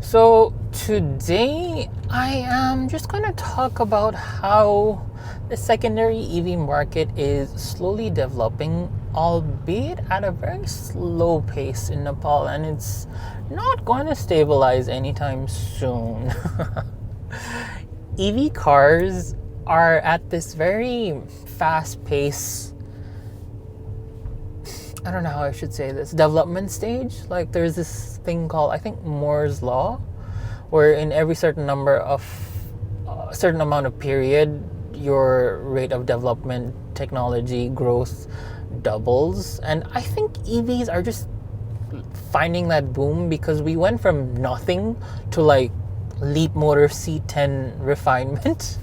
So, today I am just going to talk about how the secondary EV market is slowly developing, albeit at a very slow pace in Nepal, and it's not going to stabilize anytime soon. EV cars are at this very fast pace. I don't know how I should say this, development stage. Like, there's this thing called, I think, Moore's law, where in every certain number of certain amount of period, your rate of development, technology growth doubles. And I think EVs are just finding that boom because we went from nothing to like Leap Motor C10 refinement.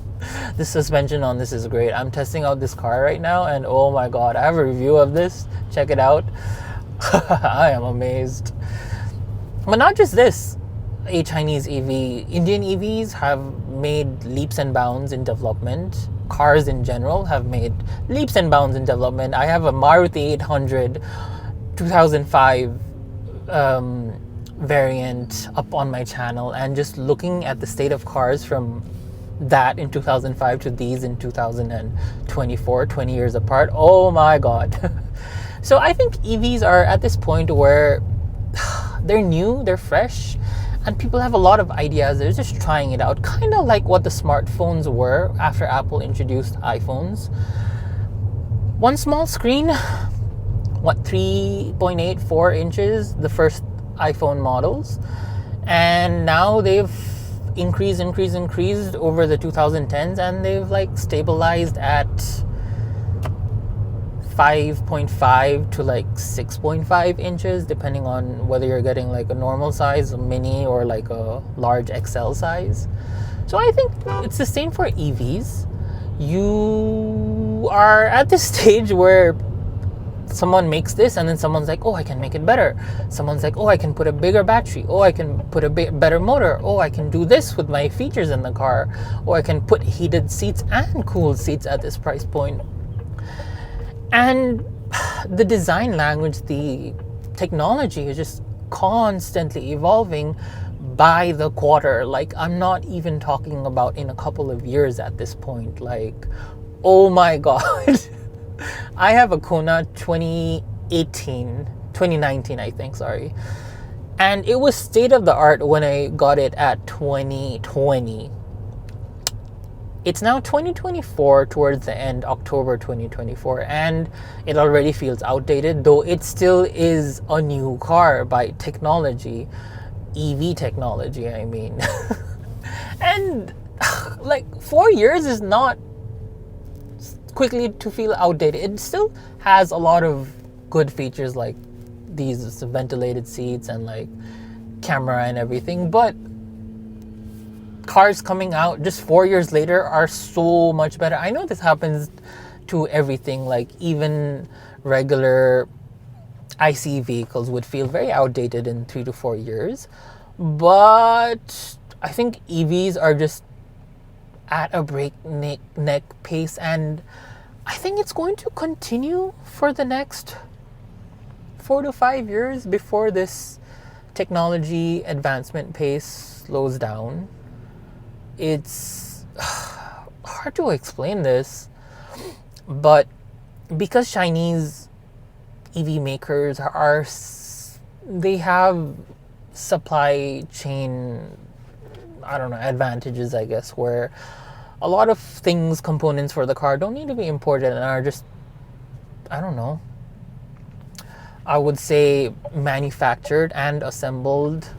The suspension on this is great. I'm testing out this car right now, and oh my god, I have a review of this. Check it out. I am amazed. But not just this, a Chinese EV. Indian EVs have made leaps and bounds in development. Cars in general have made leaps and bounds in development. I have a Maruti 800 2005 variant up on my channel, and just looking at the state of cars from that in 2005 to these in 2024, 20 years apart, oh my god. So I think EVs are at this point where they're new, they're fresh, and people have a lot of ideas. They're just trying it out, kind of like what the smartphones were after Apple introduced iPhones. One small screen, 3.84 inches, the first iPhone models, and now they've increased over the 2010s, and they've like stabilized at 5.5 to like 6.5 inches, depending on whether you're getting like a normal size, a mini, or like a large XL size. So I think it's the same for EVs. You are at this stage where someone makes this, and then someone's like, oh, I can make it better. Someone's like, oh, I can put a bigger battery. Oh, I can put a better motor. Oh, I can do this with my features in the car. Oh, I can put heated seats and cooled seats at this price point. And the design language, the technology is just constantly evolving by the quarter. Like, I'm not even talking about in a couple of years at this point. Like, oh my god. I have a Kona 2019, I think, sorry. And it was state of the art when I got it at 2020. It's now 2024, towards the end, October 2024, and it already feels outdated, though it still is a new car by technology. EV technology, I mean. And like 4 years is not quickly to feel outdated. It still has a lot of good features like these ventilated seats and like camera and everything, but cars coming out just 4 years later are so much better. I know this happens to everything, like even regular IC vehicles would feel very outdated in 3 to 4 years, but I think EVs are just at a breakneck pace, and I think it's going to continue for the next 4 to 5 years before this technology advancement pace slows down. It's hard to explain this, but because Chinese EV makers they have supply chain, I don't know, advantages, I guess, where a lot of things, components for the car don't need to be imported and are just, I don't know, I would say manufactured and assembled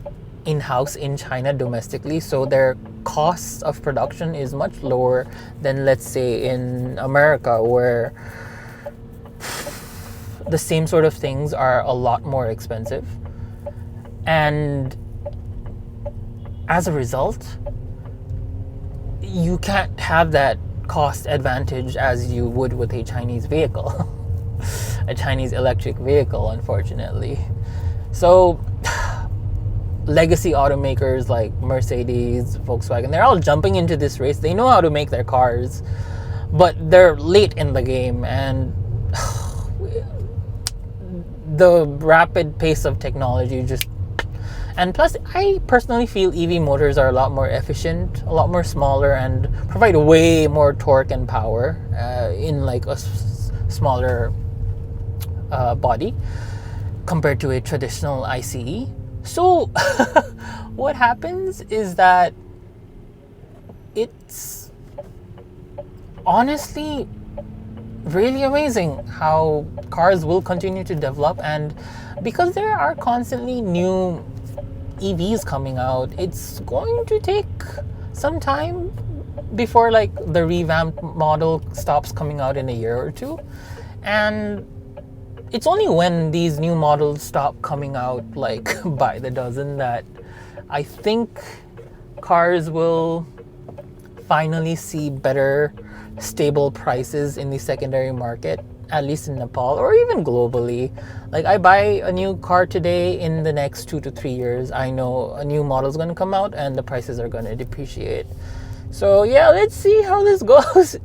in-house in China domestically, so their costs of production is much lower than, let's say, in America, where the same sort of things are a lot more expensive. And as a result, you can't have that cost advantage as you would with a Chinese vehicle. A Chinese electric vehicle, unfortunately. So legacy automakers like Mercedes, Volkswagen, they're all jumping into this race. They know how to make their cars, but they're late in the game, and the rapid pace of technology just And plus, I personally feel EV motors are a lot more efficient, a lot more smaller, and provide way more torque and power in like a smaller body compared to a traditional ICE. So what happens is that it's honestly really amazing how cars will continue to develop, and because there are constantly new EVs coming out, it's going to take some time before like the revamped model stops coming out in a year or two. And it's only when these new models stop coming out like by the dozen that I think cars will finally see better stable prices in the secondary market, at least in Nepal or even globally. Like, I buy a new car today, in the next 2 to 3 years, I know a new model is going to come out and the prices are going to depreciate. So yeah, let's see how this goes.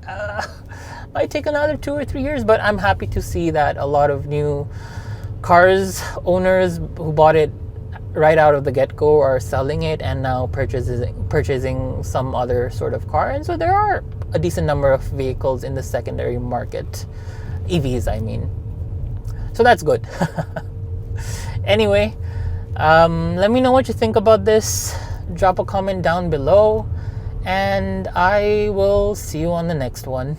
Might take another 2 or 3 years, but I'm happy to see that a lot of new cars owners who bought it right out of the get-go are selling it and now purchasing some other sort of car. And so there are a decent number of vehicles in the secondary market, EVs I mean. So that's good. Anyway, let me know what you think about this. Drop a comment down below, and I will see you on the next one.